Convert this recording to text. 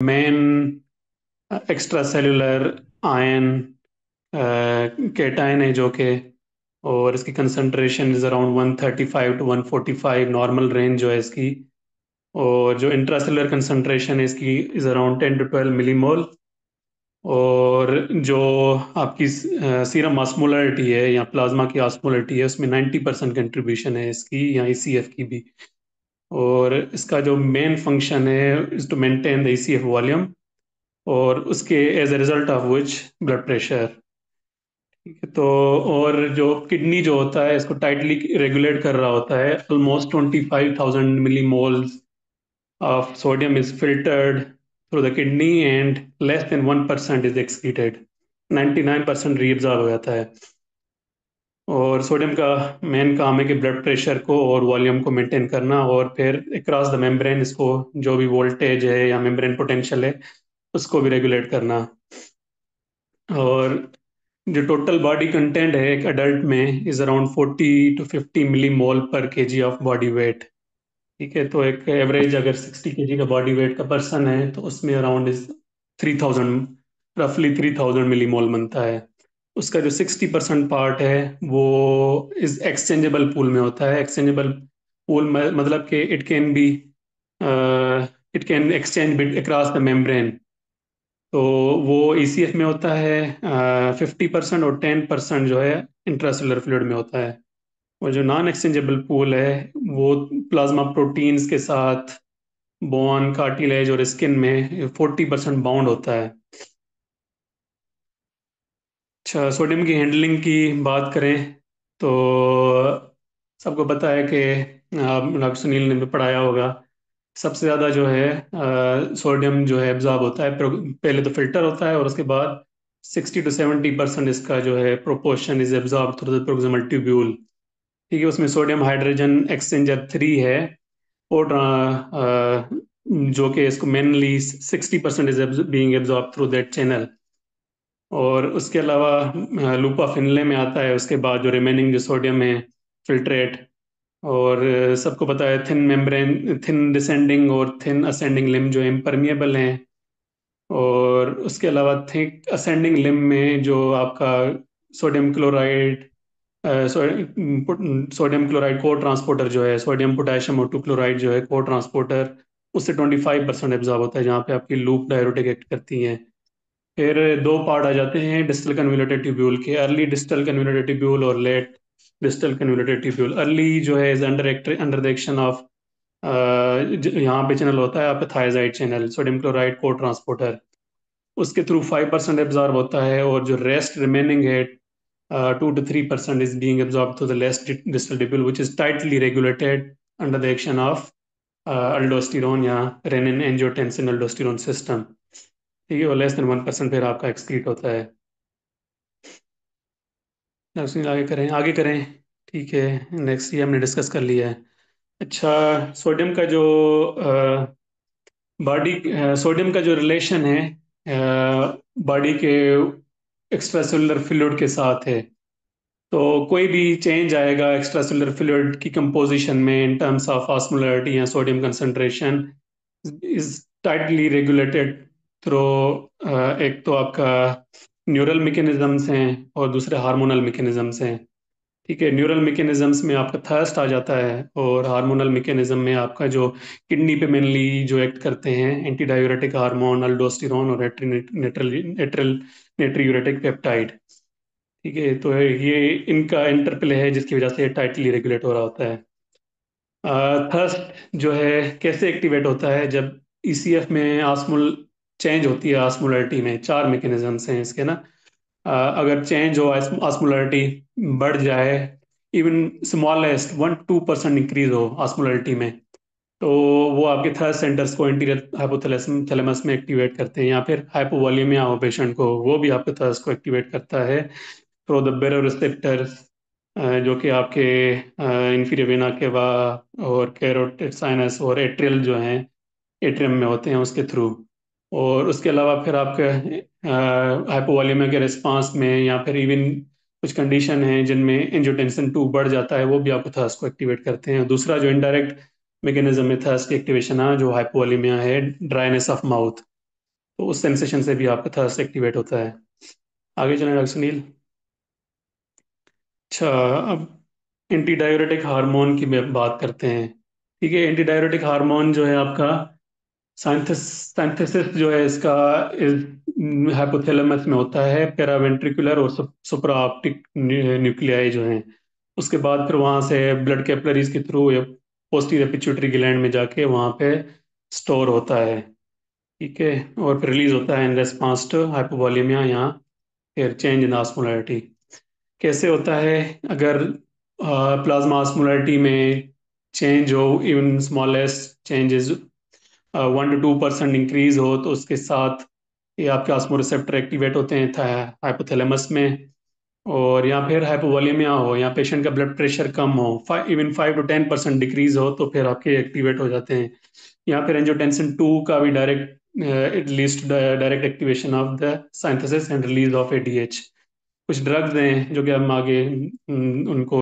Main extra cellular ion cation है जो कि, और इसकी concentration is around 135 to 145, normal range जो है इसकी। और जो इंट्रासेलुलर कंसंट्रेशन है इसकी इज अराउंड 10 टू 12 मिलीमोल। और जो आपकी सीरम ऑस्मोलरिटी है या प्लाज्मा की ऑस्मोलरिटी है उसमें 90% कंट्रीब्यूशन है इसकी या ईसीएफ की भी। और इसका जो मेन फंक्शन है is to maintain the ECF volume, और उसके as a result of which blood pressure. ठीक है, तो और जो किडनी जो होता है इसको टाइटली रेगुलेट कर रहा होता है। Almost 25,000 millimoles of sodium is filtered through the kidney and less than 1% is excreted। 99% reabsorb हो जाता है। और सोडियम का मेन काम है कि ब्लड प्रेशर को और वॉल्यूम को मेंटेन करना, और फिर अक्रॉस द मेम्ब्रेन इसको जो भी वोल्टेज है या मेम्ब्रेन पोटेंशियल है उसको भी रेगुलेट करना। और जो टोटल बॉडी कंटेंट है एक अडल्ट में इज अराउंड 40 to 50 मिली मोल पर केजी ऑफ बॉडी वेट। ठीक है, तो एक एवरेज अगर 60 केजी का बॉडी वेट का पर्सन है तो उसमें अराउंड इज 3,000, रफली 3,000 मिलीमोल बनता है। उसका जो 60% पार्ट है वो इज एक्सचेंजेबल पूल में होता है। एक्सचेंजेबल पूल मतलब कि it can exchange bit across the membrane. तो वो ईसीएफ में होता है 50%, और 10% जो है इंट्रासेलुलर फ्लूइड में होता है। और जो नॉन एक्सचेंजेबल पूल है वो प्लाज्मा प्रोटीन्स के साथ बोन, कार्टिलेज और स्किन में 40% बाउंड होता है। अच्छा, सोडियम की हैंडलिंग की बात करें तो सबको पता है कि डॉक्टर सुनील ने भी पढ़ाया होगा। सबसे ज़्यादा जो है सोडियम जो है एब्जॉर्ब होता है, पहले तो फिल्टर होता है और उसके बाद 60 to 70% इसका जो है proportion is absorb through the proximal tubule. ठीक है, उसमें सोडियम हाइड्रोजन एक्सचेंजर 3 है, और जो कि इसको mainly 60% is being absorb through that channel. और उसके अलावा लूप ऑफ इनले में आता है उसके बाद जो रिमेनिंग जो सोडियम है फिल्ट्रेट। और सबको पता है थिन मेम्ब्रेन, थिन डिसेंडिंग और थिन असेंडिंग लिम जो इम्परमिएबल हैं। और उसके अलावा थिक असेंडिंग लिम में जो आपका सोडियम क्लोराइड, सोडियम क्लोराइड को ट्रांसपोर्टर जो है, सोडियम पोटेशियम और टू क्लोराइड जो है को ट्रांसपोर्टर, उससे 25% एब्जॉर्ब होता है जहाँ पे आपकी लूप डायरोटिक एक्ट करती हैं। फिर दो पार्ट आ जाते हैं डिस्टल कन्वोल्यूटेड ट्यूब्यूल के, अर्ली डिस्टल कन्वोल्यूटेड ट्यूब्यूल और late distal convoluted tubule. Early जो है is under the action of, यहाँ पे चैनल होता है आपका thiazide channel, sodium chloride cotransporter, उसके थ्रू 5% एब्जॉर्ब होता है। और जो रेस्ट रिमेनिंग है 2 to 3% is being absorb through the late distal tubule which is tightly regulated under the action of aldosterone या रेनिन एंजियोटेंसिन अल्डोस्टिरोन सिस्टम। ठीक है, और लेस देन 1% फिर आपका एक्सक्रीट होता है। नेक्स्ट आगे करें। ठीक है, नेक्स्ट ये हमने डिस्कस कर लिया है। अच्छा, सोडियम का जो बॉडी सोडियम का जो रिलेशन है बॉडी के एक्स्ट्रासेलुलर फ्लूइड के साथ है। तो कोई भी चेंज आएगा एक्स्ट्रासेलुलर फ्लूइड की कंपोजिशन में इन टर्म्स ऑफ ऑस्मोलरिटी या sodium concentration is tightly regulated through, एक तो आपका न्यूरल मैकेनिज्म्स हैं और दूसरे हार्मोनल मैकेनिज्म्स हैं। ठीक है, न्यूरल मैकेनिज्म्स में आपका थर्स्ट आ जाता है, और हार्मोनल मैकेनिज्म में आपका जो किडनी पे मेनली जो एक्ट करते हैं एंटी डायूरेटिक हार्मोन अल्डोस्टिरोन और एट्रिल नेट्रीयूरेटिक पेप्टाइड। ठीक है, तो ये इनका इंटरप्ले है जिसकी वजह से टाइटली रेगुलेट हो रहा होता है। थर्स्ट जो है कैसे एक्टिवेट होता है, जब ईसीएफ में ऑस्मोल चेंज होती है, ऑस्मोलरिटी में चार मैकेनिज्म्स हैं इसके ना। अगर चेंज हो ऑस्मोलरिटी बढ़ जाए, इवन स्मॉलेस्ट 1-2% इंक्रीज हो ऑस्मोलरिटी में, तो वो आपके थर्स्ट सेंटर्स को इंटीरियर हाइपोथैलेमस थैलेमस में एक्टिवेट करते हैं, या फिर हाइपोवॉलीमिया हो पेशेंट को वो भी आपके थर्स्ट को एक्टिवेट करता है थ्रू द बेरोरिसेप्टर्स, जो कि आपके इंफीरियर वेना केवा और कैरोटिड साइनस और एट्रियल जो हैं एट्रियम में होते हैं उसके थ्रू। और उसके अलावा फिर आपके हाइपोवॉलीमिया के रिस्पांस में या फिर इवन कुछ कंडीशन है जिनमें एंजियोटेंसिन 2 बढ़ जाता है, वो भी आपको थर्स्ट को एक्टिवेट करते हैं। दूसरा जो इनडायरेक्ट मैकेनिज्म है थर्स्ट की एक्टिवेशन है जो हाइपोवॉलीमिया है, ड्राइनेस ऑफ माउथ। तो उस सेंसेशन से भी आपका थर्स्ट एक्टिवेट होता है। आगे चलें डॉक्टर सुनील। अच्छा, अब एंटी डाययूरेटिक हार्मोन की बात करते हैं। ठीक है, एंटी डाययूरेटिक हार्मोन जो है आपका साइंथेसिस जो है इसका इस हाइपोथैलेमस में होता है, पेरावेंट्रिकुलर और सुप्रा ऑप्टिक न्यूक्लियाई जो हैं। उसके बाद फिर वहाँ से ब्लड कैपिलरीज के थ्रू या पोस्टीरियर पिट्यूटरी ग्लैंड में जाके वहाँ पे स्टोर होता है। ठीक है, और फिर रिलीज होता है इन रेस्पॉन्स टू हाइपोवॉलीमिया या फिर चेंज इन ऑस्मोलैरिटी। कैसे होता है? अगर प्लाज्मा ऑस्मोलैरिटी में चेंज हो, even smallest changes 1 to 2% increase हो, तो उसके साथ ये आपके ऑस्मो रिसेप्टर एक्टिवेट होते हैं हाइपोथैलेमस में। और या फिर हाइपोवोलेमिया हो या पेशेंट का ब्लड प्रेशर कम हो, इवन 5 to 10% डिक्रीज हो, तो फिर आपके एक्टिवेट हो जाते हैं। या फिर एंजियोटेंसिन 2 का भी direct it leads to direct activation of the synthesis and release of ADH. कुछ ड्रग्स हैं जो कि हम आगे उनको